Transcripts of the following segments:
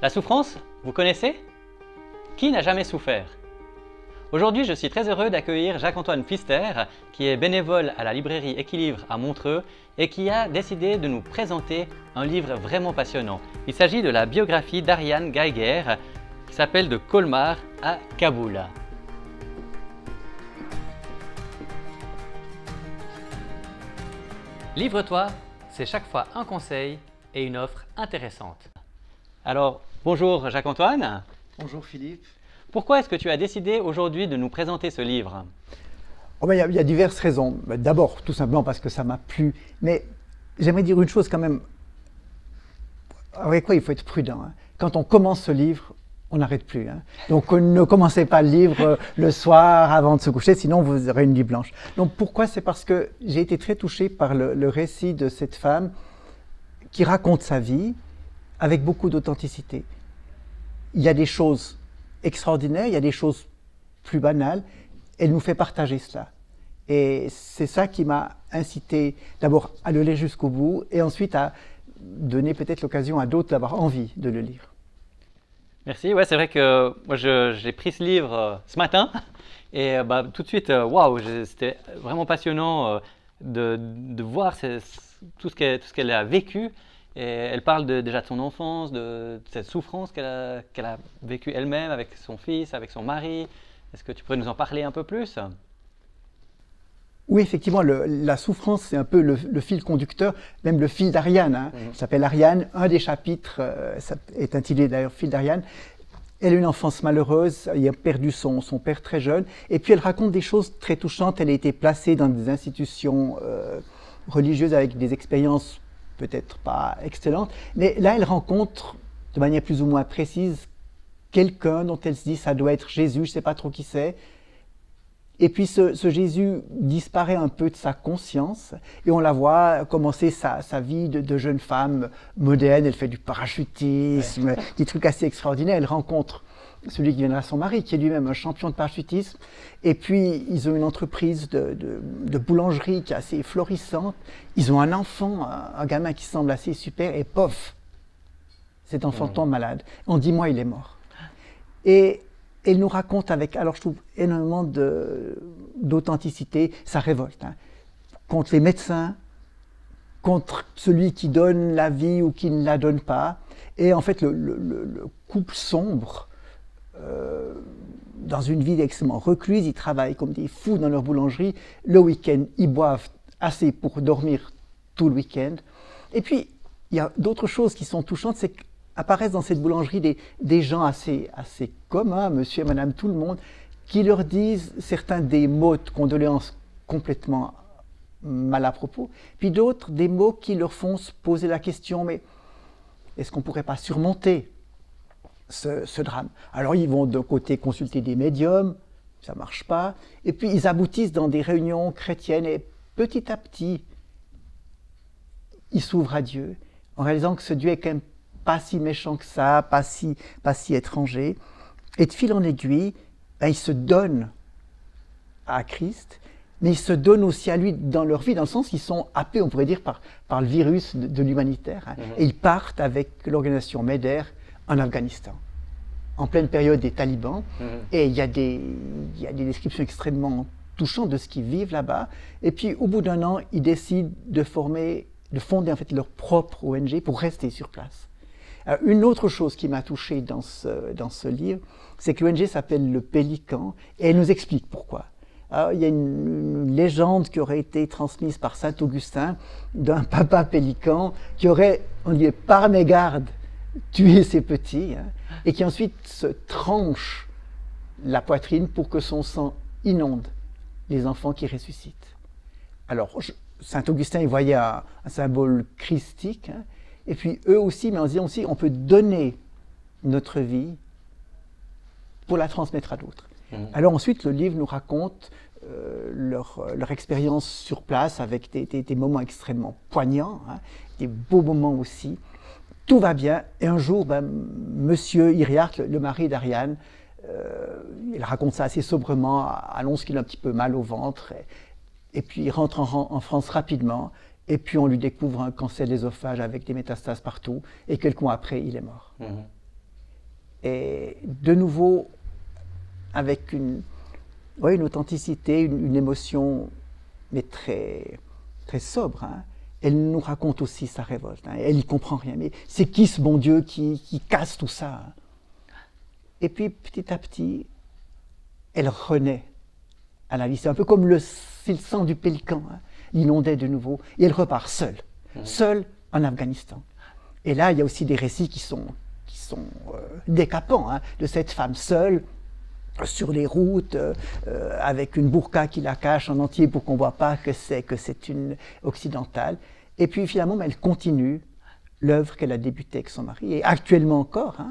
La souffrance, vous connaissez? Qui n'a jamais souffert? Aujourd'hui, je suis très heureux d'accueillir Jacques-Antoine Pfister, qui est bénévole à la librairie Équilibre à Montreux et qui a décidé de nous présenter un livre vraiment passionnant. Il s'agit de la biographie d'Ariane Geiger, qui s'appelle De Colmar à Kaboul. Livre-toi, c'est chaque fois un conseil et une offre intéressante. Alors, bonjour Jacques-Antoine. Bonjour Philippe. Pourquoi est-ce que tu as décidé aujourd'hui de nous présenter ce livre? Il y a diverses raisons. D'abord, tout simplement parce que ça m'a plu. Mais j'aimerais dire une chose quand même. Avec quoi il faut être prudent. Quand on commence ce livre, on n'arrête plus. Donc ne commencez pas le livre le soir avant de se coucher, sinon vous aurez une nuit blanche. Donc pourquoi? C'est parce que j'ai été très touché par le récit de cette femme qui raconte sa vie avec beaucoup d'authenticité. Il y a des choses extraordinaires, il y a des choses plus banales. Elle nous fait partager cela. Et c'est ça qui m'a incité d'abord à le lire jusqu'au bout et ensuite à donner peut-être l'occasion à d'autres d'avoir envie de le lire. Merci, ouais, c'est vrai que moi j'ai pris ce livre ce matin et tout de suite, waouh, c'était vraiment passionnant de voir tout ce qu'elle a vécu. Et elle parle déjà de son enfance, de cette souffrance qu'elle a vécue elle-même avec son fils, avec son mari. Est-ce que tu pourrais nous en parler un peu plus? Oui, effectivement, la souffrance, c'est un peu le fil conducteur, même le fil d'Ariane. Il s'appelle Ariane. Un des chapitres est intitulé d'ailleurs Fil d'Ariane. Elle a une enfance malheureuse, elle a perdu son père très jeune. Et puis elle raconte des choses très touchantes. Elle a été placée dans des institutions religieuses avec des expériences peut-être pas excellentes. Mais là, elle rencontre de manière plus ou moins précise quelqu'un dont elle se dit ça doit être Jésus, je ne sais pas trop qui c'est. Et puis ce Jésus disparaît un peu de sa conscience et on la voit commencer sa vie de jeune femme moderne. Elle fait du parachutisme, des trucs assez extraordinaires. Elle rencontre celui qui viendra son mari, qui est lui-même un champion de parachutisme. Et puis ils ont une entreprise de boulangerie qui est assez florissante. Ils ont un enfant, un gamin qui semble assez super et pof, cet enfant tombe malade. En 10 mois, il est mort. Et elle nous raconte avec, alors je trouve, énormément d'authenticité, sa révolte contre les médecins, contre celui qui donne la vie ou qui ne la donne pas. Et en fait, le couple sombre, dans une vie extrêmement recluse, ils travaillent comme des fous dans leur boulangerie. Le week-end, ils boivent assez pour dormir tout le week-end. Et puis, il y a d'autres choses qui sont touchantes, c'est apparaissent dans cette boulangerie des gens assez communs, monsieur et madame tout le monde, qui leur disent certains des mots de condoléances complètement mal à propos, puis d'autres des mots qui leur font se poser la question, mais est-ce qu'on ne pourrait pas surmonter ce drame? Alors ils vont d'un côté consulter des médiums, ça ne marche pas, et puis ils aboutissent dans des réunions chrétiennes, et petit à petit, ils s'ouvrent à Dieu, en réalisant que ce Dieu est quand même pas si méchant que ça, pas si étranger. Et de fil en aiguille, ils se donnent à Christ, mais ils se donnent aussi à lui dans leur vie, dans le sens qu'ils sont happés, on pourrait dire, par le virus de l'humanitaire. Et ils partent avec l'organisation MEDER en Afghanistan, en pleine période des talibans. Et il y a des descriptions extrêmement touchantes de ce qu'ils vivent là-bas. Et puis, au bout d'un an, ils décident de fonder en fait leur propre ONG pour rester sur place. Alors, une autre chose qui m'a touché dans ce livre, c'est que l'ONG s'appelle le Pélican et elle nous explique pourquoi. Alors, il y a une légende qui aurait été transmise par saint Augustin d'un papa pélican qui aurait, on dit, par mégarde, tué ses petits et qui ensuite se tranche la poitrine pour que son sang inonde les enfants qui ressuscitent. Alors, saint Augustin, il voyait un symbole christique. Et puis eux aussi, mais en disant aussi, on peut donner notre vie pour la transmettre à d'autres. Alors ensuite, le livre nous raconte leur expérience sur place avec des moments extrêmement poignants, des beaux moments aussi. Tout va bien, et un jour, monsieur Iriart, le mari d'Ariane, il raconte ça assez sobrement, annonce qu'il a un petit peu mal au ventre, et puis il rentre en France rapidement. Et puis on lui découvre un cancer de l'œsophage avec des métastases partout, et quelques mois après, il est mort. et de nouveau avec une authenticité, une émotion, mais très, très sobre. Hein. Elle nous raconte aussi sa révolte. Hein. Elle n'y comprend rien. Mais c'est qui ce bon Dieu qui casse tout ça? Hein. Et puis petit à petit, elle renaît à la vie. C'est un peu comme si le sang du pélican hein, l'inondait de nouveau. Et elle repart seule, seule en Afghanistan. Et là, il y a aussi des récits qui sont décapants hein, de cette femme seule sur les routes, avec une burqa qui la cache en entier pour qu'on ne voit pas que c'est une occidentale. Et puis finalement, elle continue l'œuvre qu'elle a débutée avec son mari. Et actuellement encore, hein,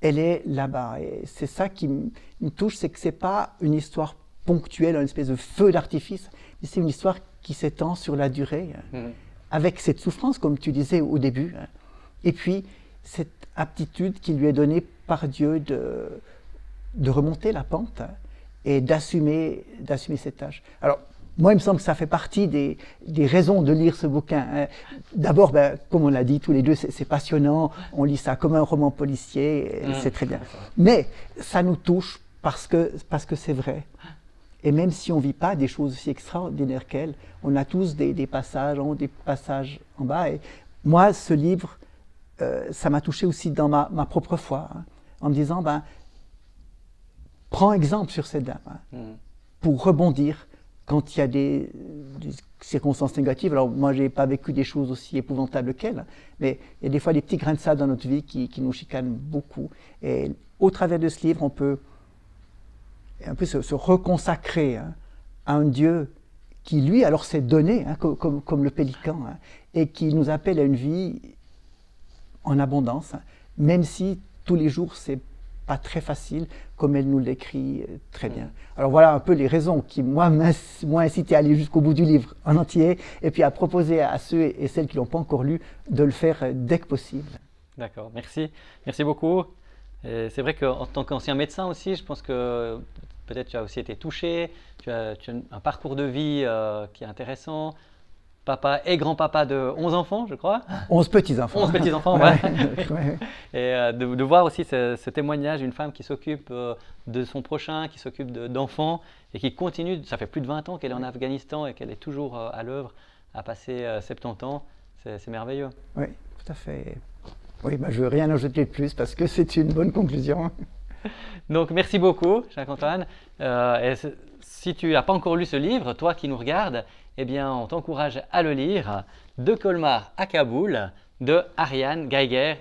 elle est là-bas. Et c'est ça qui me touche, c'est que ce n'est pas une histoire ponctuelle, une espèce de feu d'artifice, mais c'est une histoire qui s'étend sur la durée, avec cette souffrance, comme tu disais au début, hein, et puis cette aptitude qui lui est donnée par Dieu de remonter la pente hein, et d'assumer cette tâche. Alors, moi, il me semble que ça fait partie des raisons de lire ce bouquin. Hein. D'abord, comme on l'a dit tous les deux, c'est passionnant, on lit ça comme un roman policier, c'est très bien. Mais ça nous touche parce que c'est vrai. Et même si on ne vit pas des choses aussi extraordinaires qu'elle, on a tous des passages en haut, des passages en bas. Et moi, ce livre, ça m'a touché aussi dans ma propre foi, hein, en me disant, prends exemple sur cette dame, hein, pour rebondir quand il y a des circonstances négatives. Alors moi, je n'ai pas vécu des choses aussi épouvantables qu'elle, mais il y a des fois des petits grains de sable dans notre vie qui nous chicanent beaucoup. Et au travers de ce livre, on peut un peu se reconsacrer hein, à un Dieu qui, lui, alors s'est donné, hein, comme le pélican, hein, et qui nous appelle à une vie en abondance, hein, même si tous les jours, c'est pas très facile, comme elle nous l'écrit très bien. Alors voilà un peu les raisons qui, moi, m'ont incité à aller jusqu'au bout du livre en entier, et puis à proposer à ceux et celles qui ne l'ont pas encore lu de le faire dès que possible. D'accord, merci. Merci beaucoup. C'est vrai qu'en tant qu'ancien médecin aussi, je pense que peut-être tu as aussi été touché, tu as un parcours de vie qui est intéressant. Papa et grand-papa de 11 enfants, je crois. 11 petits-enfants. 11 petits-enfants, ouais. Et de voir aussi ce témoignage d'une femme qui s'occupe de son prochain, qui s'occupe d'enfants et qui continue, ça fait plus de 20 ans qu'elle est en Afghanistan et qu'elle est toujours à l'œuvre, à passer 70 ans, c'est merveilleux. Oui, tout à fait. Oui, je ne veux rien ajouter de plus parce que c'est une bonne conclusion. Donc, merci beaucoup, Jacques-Antoine. Et si tu n'as pas encore lu ce livre, toi qui nous regardes, eh bien, on t'encourage à le lire. De Colmar à Kaboul, de Ariane Geiger.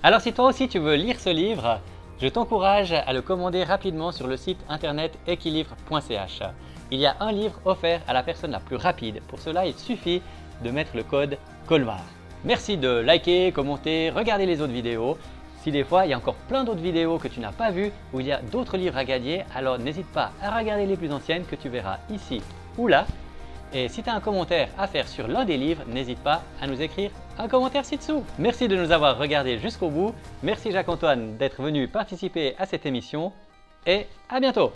Alors, si toi aussi tu veux lire ce livre, je t'encourage à le commander rapidement sur le site internet equilivre.ch. Il y a un livre offert à la personne la plus rapide. Pour cela, il suffit de mettre le code Colmar. Merci de liker, commenter, regarder les autres vidéos. Si des fois, il y a encore plein d'autres vidéos que tu n'as pas vues, où il y a d'autres livres à gagner, alors n'hésite pas à regarder les plus anciennes que tu verras ici ou là. Et si tu as un commentaire à faire sur l'un des livres, n'hésite pas à nous écrire un commentaire ci-dessous. Merci de nous avoir regardés jusqu'au bout. Merci Jacques-Antoine d'être venu participer à cette émission et à bientôt.